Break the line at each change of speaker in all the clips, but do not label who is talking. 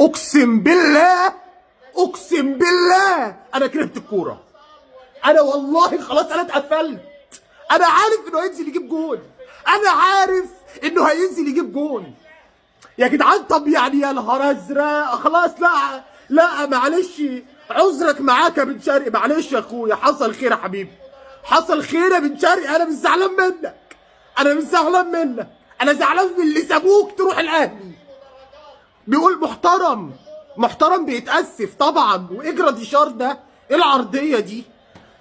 اقسم بالله اقسم بالله انا كرهت الكوره. انا والله خلاص انا اتقفلت. انا عارف انه هينزل يجيب جون، انا عارف انه هينزل يجيب جون يا جدعان. طب يعني يا نهار ازرق خلاص. لا لا معلش، عذرك معاك يا بن شرقي، معلش يا اخويا، حصل خير يا حبيبي، حصل خير يا بن شرقي. انا مش زعلان منك، انا مش زعلان منك، انا زعلان من اللي سابوك تروح الاهلي. بيقول محترم، محترم بيتاسف طبعا. واجرى ديشار ده ايه العرضيه دي؟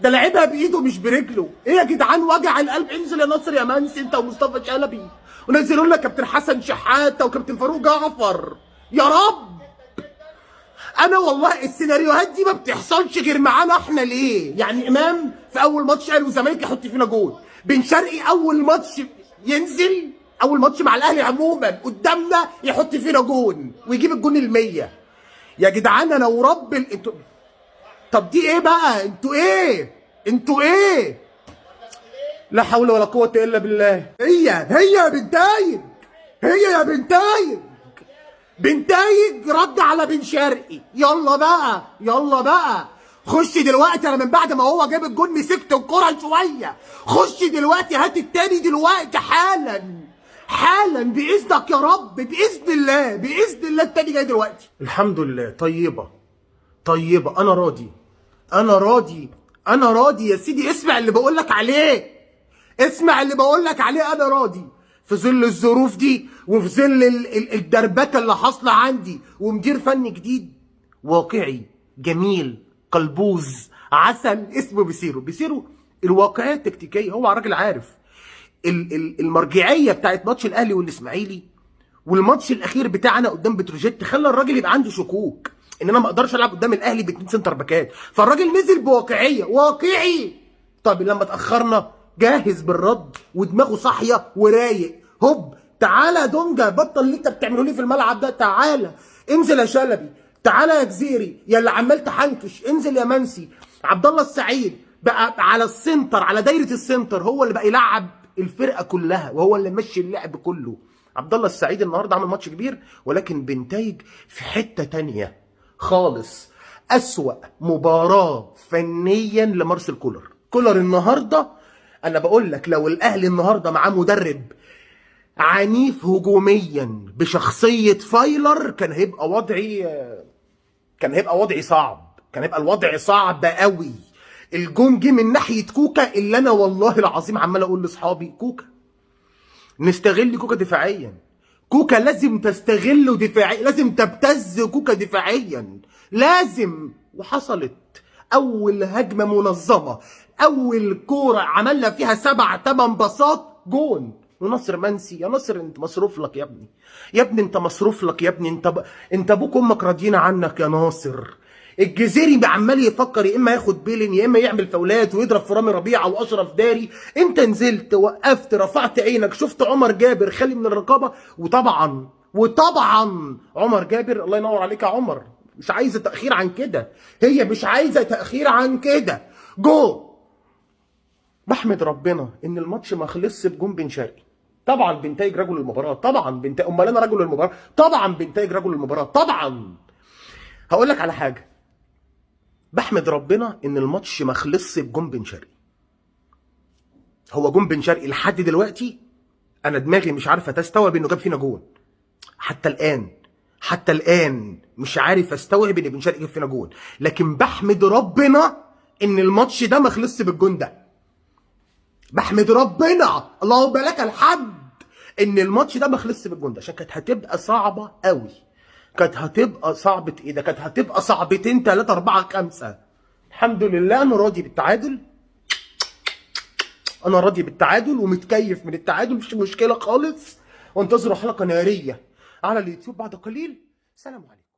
ده لعبها بايده مش برجله. ايه يا جدعان وجع القلب؟ انزل يا ناصر يا منسي انت ومصطفى شلبي، ونزلوا لنا كابتن حسن شحاته وكابتن فاروق جعفر. يا رب انا والله السيناريوهات دي ما بتحصلش غير معانا احنا. ليه؟ يعني امام في اول ماتش اهلي وزمالك يحط فينا جول، بن شرقي اول ماتش ينزل، اول ماتش مع الاهلي عموما قدامنا يحط فينا جول ويجيب الجون ال100. يا جدعان انا ورب انتوا، طب دي ايه بقى؟ انتوا ايه؟ انتوا ايه؟ لا حول ولا قوة الا بالله. هي يا بنتايج، هي يا بنتايج. بنتايج رد على بن شرقي. يلا بقى يلا بقى، خش دلوقتي. انا من بعد ما هو جاب الجون مسكت الكرة شوية. خش دلوقتي هات التاني دلوقتي حالا حالا باذنك يا رب، باذن الله باذن الله. التاني جاي دلوقتي. الحمد لله. طيبة طيبة، انا راضي انا راضي انا راضي يا سيدي. اسمع اللي بقول لك عليه، اسمع اللي بقول لك عليه. انا راضي في ظل الظروف دي، وفي ظل الدربكه اللي حاصله عندي، ومدير فني جديد واقعي جميل قلبوز عسل اسمه بيسيرو الواقعيه التكتيكيه. هو راجل عارف المرجعيه بتاعت ماتش الاهلي والاسماعيلي والماتش الاخير بتاعنا قدام بتروجيت خلى الراجل يبقى عنده شكوك ان انا ما اقدرش العب قدام الاهلي باتنين سنتر باكات. فالراجل نزل بواقعيه، واقعي. طب لما اتاخرنا جاهز بالرد ودماغه صاحيه ورايق. هوب تعالى يا دونجا، بطل اللي انت بتعمله لي في الملعب ده. تعالى انزل يا شلبي، تعالى يا جزيري يا اللي عمال تحنكش، انزل يا منسي. عبد الله السعيد بقى على السنتر، على دايره السنتر، هو اللي بقى يلعب الفرقه كلها وهو اللي ماشي اللعب كله. عبد الله السعيد النهارده عمل ماتش كبير، ولكن بنتايج في حته تانيه خالص. أسوأ مباراة فنيا لمارسيل كولر النهارده. انا بقول لك لو الاهلي النهارده معاه مدرب عنيف هجوميا بشخصيه فايلر كان هيبقى وضعي صعب، كان هيبقى الوضع صعب قوي. الجون جه من ناحيه كوكا، اللي انا والله العظيم عمال اقول لاصحابي كوكا نستغل كوكا دفاعيا. كوكا لازم تستغله دفاعيا، لازم تبتز كوكا دفاعيا، لازم. وحصلت اول هجمه منظمه، اول كوره عملنا فيها 7 8 باصات جون. وناصر منسي، يا ناصر انت مصروف لك يا ابني، يا ابني انت مصروف لك يا ابني. انت ابوك وامك راضيين عنك يا ناصر. الجزيري عمال يفكر يا اما ياخد بيلين يا اما يعمل فاولات ويضرب في رامي ربيعه واشرف داري. انت نزلت وقفت رفعت عينك شفت عمر جابر خالي من الرقابه. وطبعا عمر جابر الله ينور عليك يا عمر، مش عايزه تاخير عن كده، هي مش عايزه تاخير عن كده. جو بحمد ربنا ان الماتش ما خلصش بجون بن شرقي. طبعا بنتايج رجل المباراه، طبعا امال انا رجل المباراه؟ طبعا بنتايج رجل المباراه طبعا. هقول لك على حاجه، بحمد ربنا ان الماتش ما خلصش بجون بن شرقي. هو جون بن شرقي لحد دلوقتي انا دماغي مش عارفه تستوعب انه جاب فينا جون. حتى الان مش عارف استوعب ان بن شرقي جاب فينا جون. لكن بحمد ربنا ان الماتش ده ما خلصش بالجون ده. بحمد ربنا اللهم لك الحمد ان الماتش ده ما خلصش بالجون ده، عشان كانت هتبقى صعبه قوي. كانت هتبقى صعبه ايه ده؟ كانت هتبقى صعبتين 3 4 5. الحمد لله انا راضي بالتعادل، انا راضي بالتعادل ومتكيف من التعادل، مفيش مشكله خالص. وانتظروا حلقه ناريه على اليوتيوب بعد قليل. سلام عليكم.